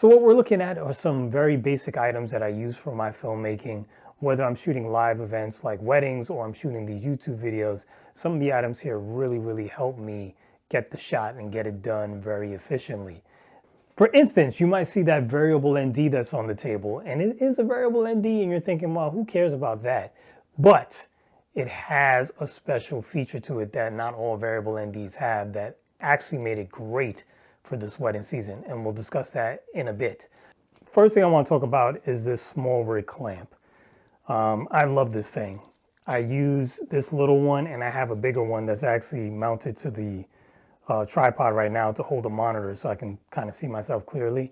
So what we're looking at are some very basic items that I use for my filmmaking, whether I'm shooting live events like weddings or I'm shooting these YouTube videos. Some of the items here really help me get the shot and get it done very efficiently. For instance, you might see that variable ND that's on the table, and it is a variable ND, and you're thinking, well, who cares about that? But it has a special feature to it that not all variable NDs have that actually made it great for this wedding season, and we'll discuss that in a bit. First thing I want to talk about is this small rig clamp. I love this thing. I use this little one, and I have a bigger one that's actually mounted to the tripod right now to hold a monitor so I can kind of see myself clearly.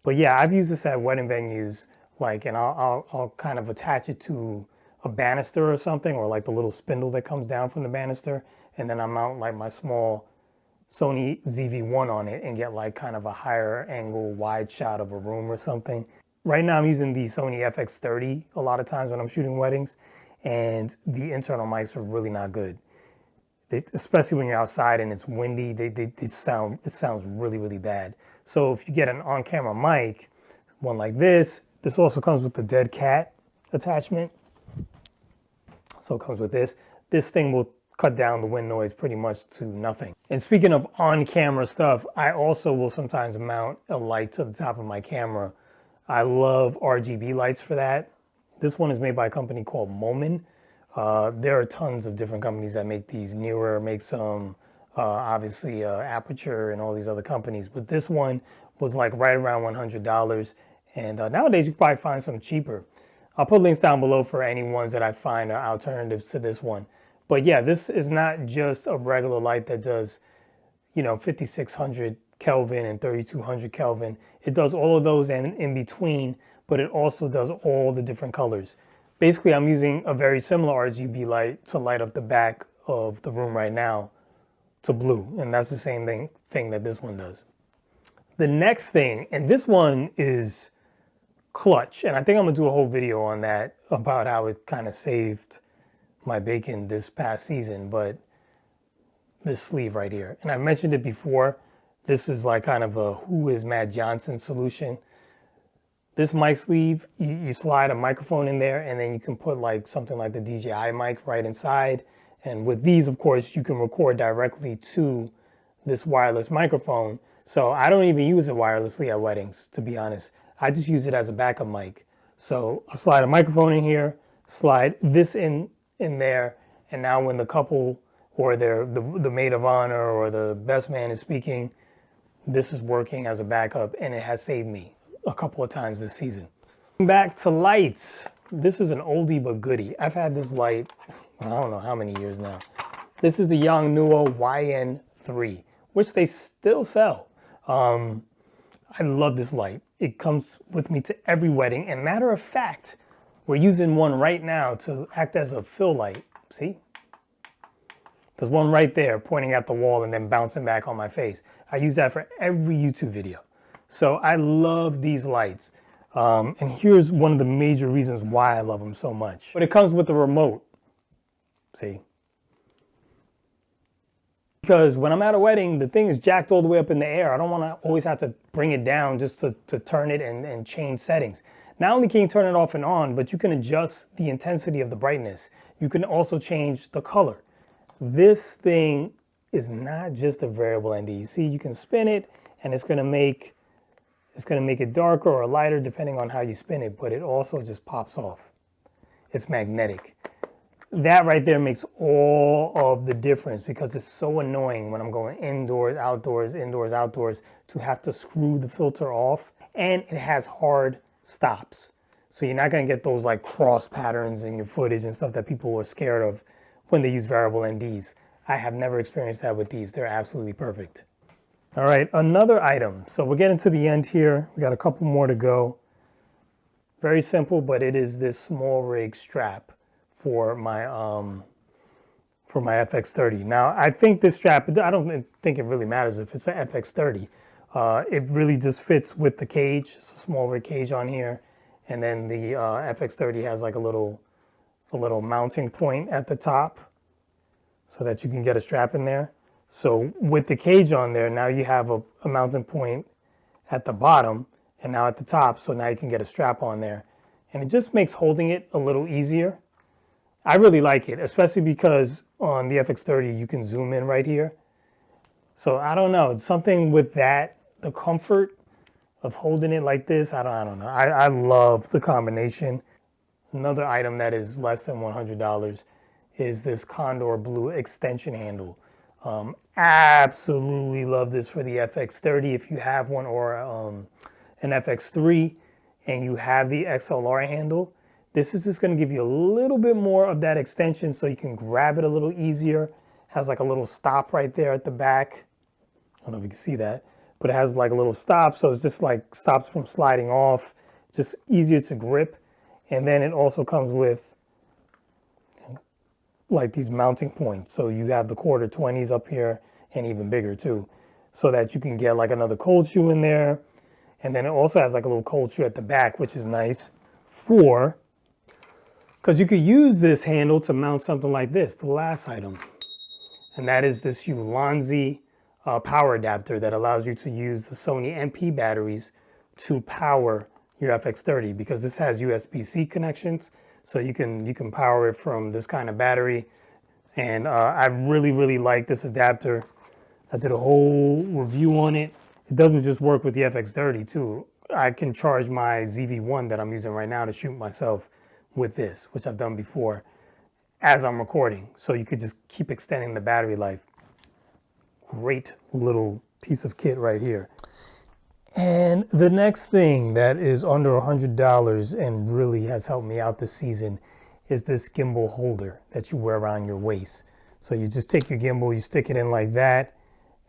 But yeah, I've used this at wedding venues, and I'll kind of attach it to a banister or something, or like the little spindle that comes down from the banister, and then I mount like my small Sony ZV-1 on it and get like kind of a higher angle wide shot of a room or something. Right now I'm using the Sony FX30 a lot of times when I'm shooting weddings, and the internal mics are really not good. Especially when you're outside and it's windy, it sounds really bad. So if you get an on-camera mic, one like this also comes with the dead cat attachment. So it comes with this. This thing will cut down the wind noise pretty much to nothing. And speaking of on-camera stuff, I also will sometimes mount a light to the top of my camera. I love RGB lights for that. This one is made by a company called Momen. There are tons of different companies that make these. Neewer makes some, obviously Aperture and all these other companies. But this one was like right around $100. And nowadays you can probably find some cheaper. I'll put links down below for any ones that I find are alternatives to this one. But yeah, this is not just a regular light that does, 5600 Kelvin and 3200 Kelvin. It does all of those and in between, but it also does all the different colors. Basically, I'm using a very similar RGB light to light up the back of the room right now to blue, and that's the same thing that this one does. The next thing, and this one is clutch, and I think I'm gonna do a whole video on that about how it kind of saved my bacon this past season, but this sleeve right here, and I mentioned it before, this is like kind of a Who is Matt Johnson solution. This mic sleeve, you slide a microphone in there, and then you can put like something like the DJI mic right inside. And with these, of course, you can record directly to this wireless microphone. So I don't even use it wirelessly at weddings, to be honest. I just use it as a backup mic. So I slide a microphone in here, slide this in there, and now when the couple or the maid of honor or the best man is speaking, this is working as a backup, and it has saved me a couple of times this season. Back to lights. This is an oldie but goodie. I've had this light, I don't know how many years now. This is the Yongnuo YN3, which they still sell. I love this light. It comes with me to every wedding, and matter of fact, we're using one right now to act as a fill light. See? There's one right there pointing at the wall and then bouncing back on my face. I use that for every YouTube video. So I love these lights. And here's one of the major reasons why I love them so much. But it comes with a remote. See? Because when I'm at a wedding, the thing is jacked all the way up in the air. I don't want to always have to bring it down just to turn it and change settings. Not only can you turn it off and on, but you can adjust the intensity of the brightness. You can also change the color. This thing is not just a variable ND. You see, you can spin it and it's going to make it darker or lighter depending on how you spin it, but it also just pops off. It's magnetic. That right there makes all of the difference because it's so annoying when I'm going indoors, outdoors to have to screw the filter off, and it has hard stops. So you're not going to get those like cross patterns in your footage and stuff that people are scared of when they use variable NDs. I have never experienced that with these. They're absolutely perfect. All right, another item. So we're getting to the end here. We got a couple more to go. Very simple, but it is this small rig strap for my FX30. Now, I think this strap, I don't think it really matters if it's an FX30. It really just fits with the cage. It's a small rig cage on here. And then the FX30 has like a little mounting point at the top so that you can get a strap in there. So with the cage on there, now you have a mounting point at the bottom, and now at the top, so now you can get a strap on there. And it just makes holding it a little easier. I really like it, especially because on the FX30 you can zoom in right here. So I don't know, it's something with that, the comfort of holding it like this. I don't know. I love the combination. Another item that is less than $100 is this Condor Blue extension handle. Absolutely love this for the FX30 if you have one, or an FX3 and you have the XLR handle. This is just going to give you a little bit more of that extension so you can grab it a little easier. Has like a little stop right there at the back. I don't know if you can see that, but it has like a little stop, so it's just like stops from sliding off, just easier to grip. And then it also comes with like these mounting points. So you have the quarter 20s up here and even bigger too, so that you can get like another cold shoe in there. And then it also has like a little cold shoe at the back, which is nice for, because you could use this handle to mount something like this, the last item. And that is this Ulanzi power adapter that allows you to use the Sony MP batteries to power your FX30, because this has USB-C connections. So you can power it from this kind of battery. And I really like this adapter. I did a whole review on it. It doesn't just work with the FX30 too. I can charge my ZV-1 that I'm using right now to shoot myself with this, which I've done before, as I'm recording. So you could just keep extending the battery life. Great little piece of kit right here. And the next thing that is under $100 and really has helped me out this season is this gimbal holder that you wear around your waist. So you just take your gimbal, you stick it in like that,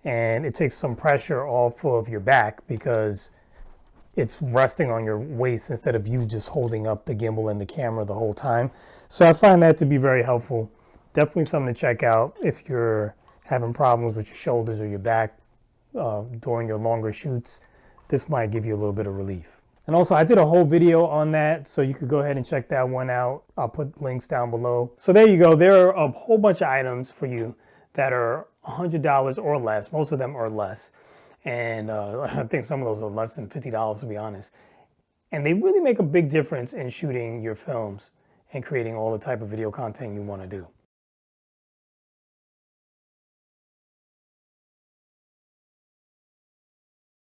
and it takes some pressure off of your back because it's resting on your waist instead of you just holding up the gimbal and the camera the whole time. So I find that to be very helpful. Definitely something to check out if you're having problems with your shoulders or your back during your longer shoots. This might give you a little bit of relief. And also I did a whole video on that, so you could go ahead and check that one out. I'll put links down below. So there you go. There are a whole bunch of items for you that are $100 or less. Most of them are less. And I think some of those are less than $50 to be honest. And they really make a big difference in shooting your films and creating all the type of video content you want to do.